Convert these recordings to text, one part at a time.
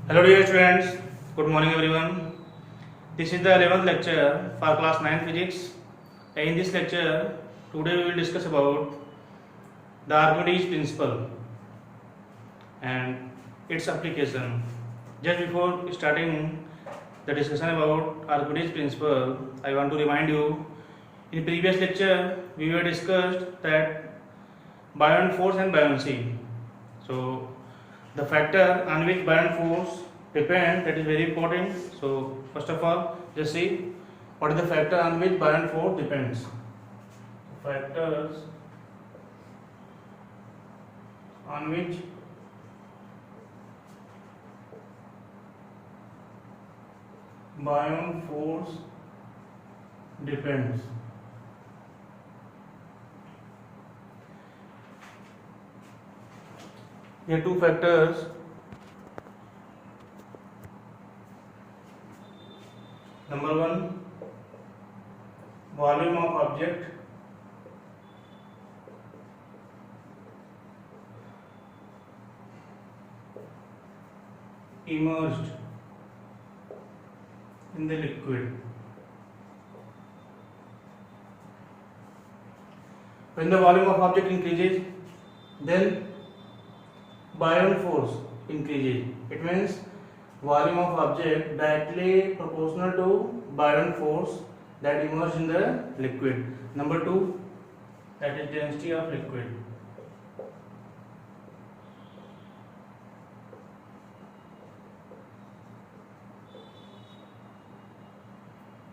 Hello dear students, good morning everyone. This is the 11th lecture for class 9 physics. In this lecture, today we will discuss about the Archimedes principle and its application. Just before starting the discussion about Archimedes principle, I want to remind you, in previous lecture we were discussed that buoyant force and buoyancy. So the factor on which buoyant force depend, that is very important. So first of all, just see what is the factor on which buoyant force depends. Factors on which buoyant force depends. Here two factors. Number one, volume of object. Immersed in the liquid. When the volume of object increases, then buoyant force increases. It means volume of object directly proportional to buoyant force that immerses in the liquid. Number two, that is density of liquid.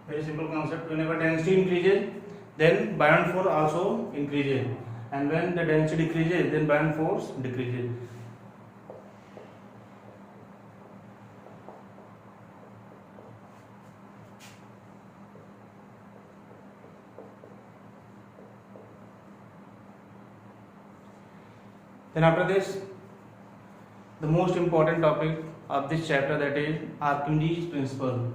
Very simple concept. Whenever density increases, then buoyant force also increases, and when the density decreases, then buoyant force decreases. Then after this, the most important topic of this chapter, that is Archimedes principle.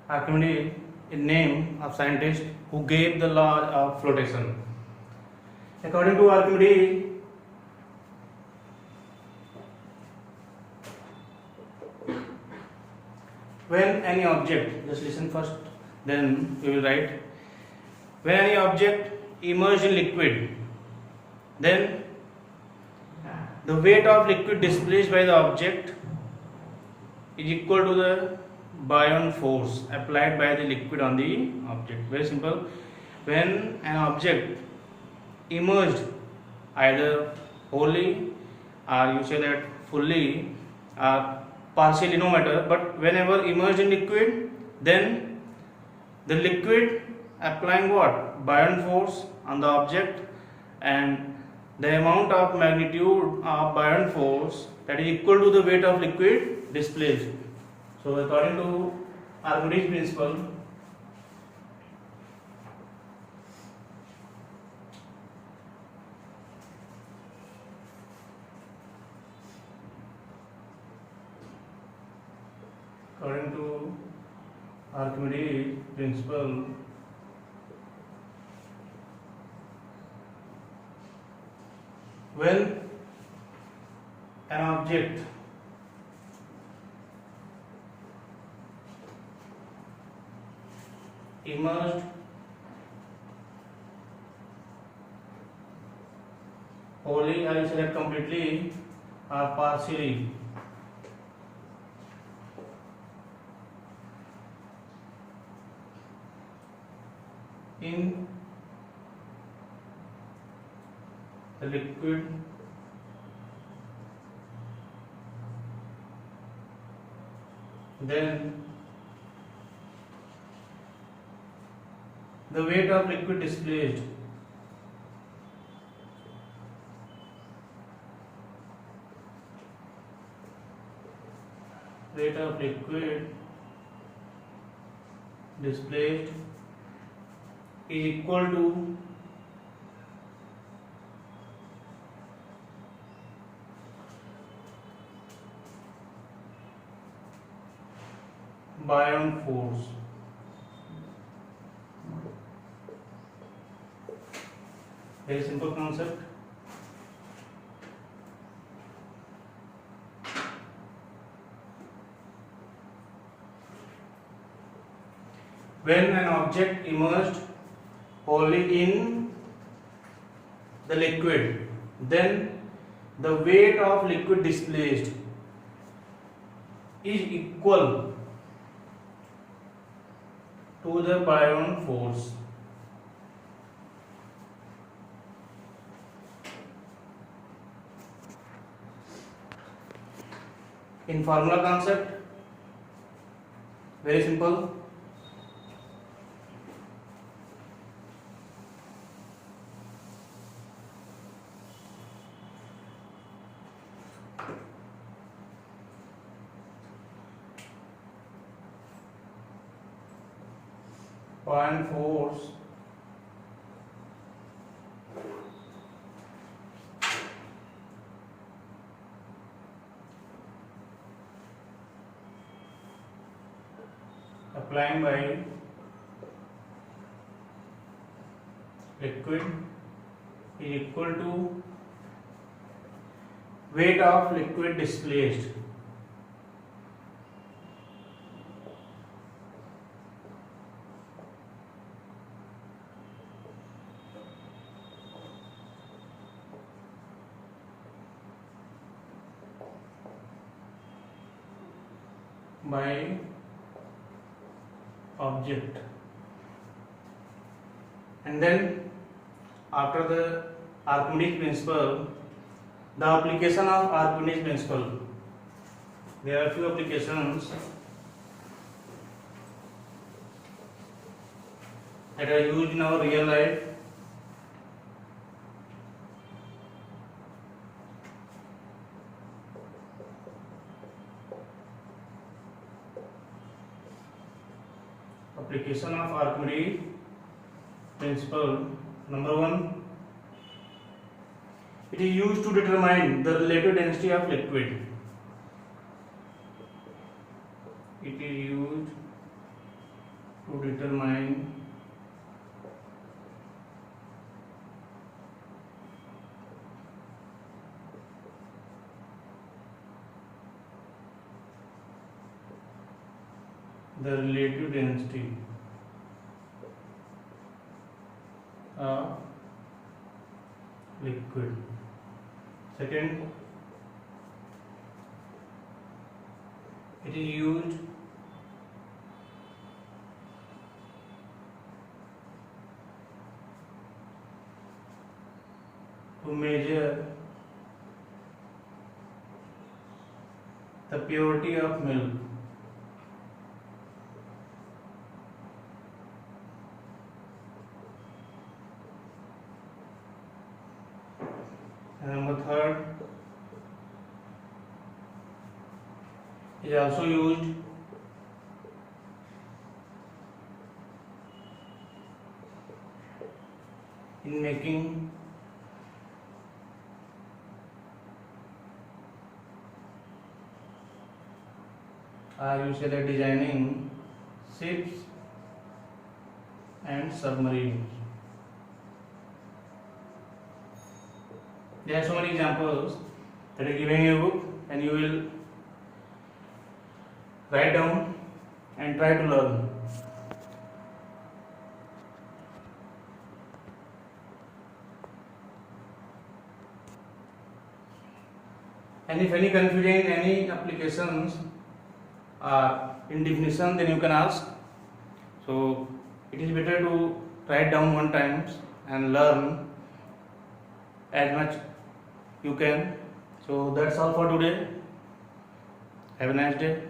Archimedes is name of scientist who gave the law of flotation. According to Archimedes, when any object, just listen first, then we will write. When any object immersed in liquid, then the weight of liquid displaced by the object is equal to the buoyant force applied by the liquid on the object. Very simple. When an object immersed either wholly, or you say that fully, or partially, no matter, but whenever immersed in liquid, then the liquid applying what? Buoyant force on the object, and the amount of magnitude of buoyant force that is equal to the weight of liquid displaced. So according to Archimedes principle, when an object immersed wholly, or select completely or partially in the liquid, then the weight of liquid displaced weight of liquid displaced is equal to buoyant force. Very simple concept. When an object immersed wholly in the liquid, then the weight of liquid displaced is equal to the buoyant force. In formula concept, very simple. Buoyant force applying by liquid is equal to weight of liquid displaced. By object. And then after the Archimedes principle, the application of Archimedes principle, there are few applications that are used in our real life. Application of Archimedes principle. Number one, it is used to determine the relative density of liquid. It is used to determine the relative density of liquid. Second, it is used to measure the purity of milk. And number third, is also used in making you say that designing ships and submarines. There are so many examples that are given in your book, and you will write down and try to learn. And if any confusion in any applications or in definition, then you can ask. So it is better to write down one times and learn as much you can. So that's all for today. Have a nice day.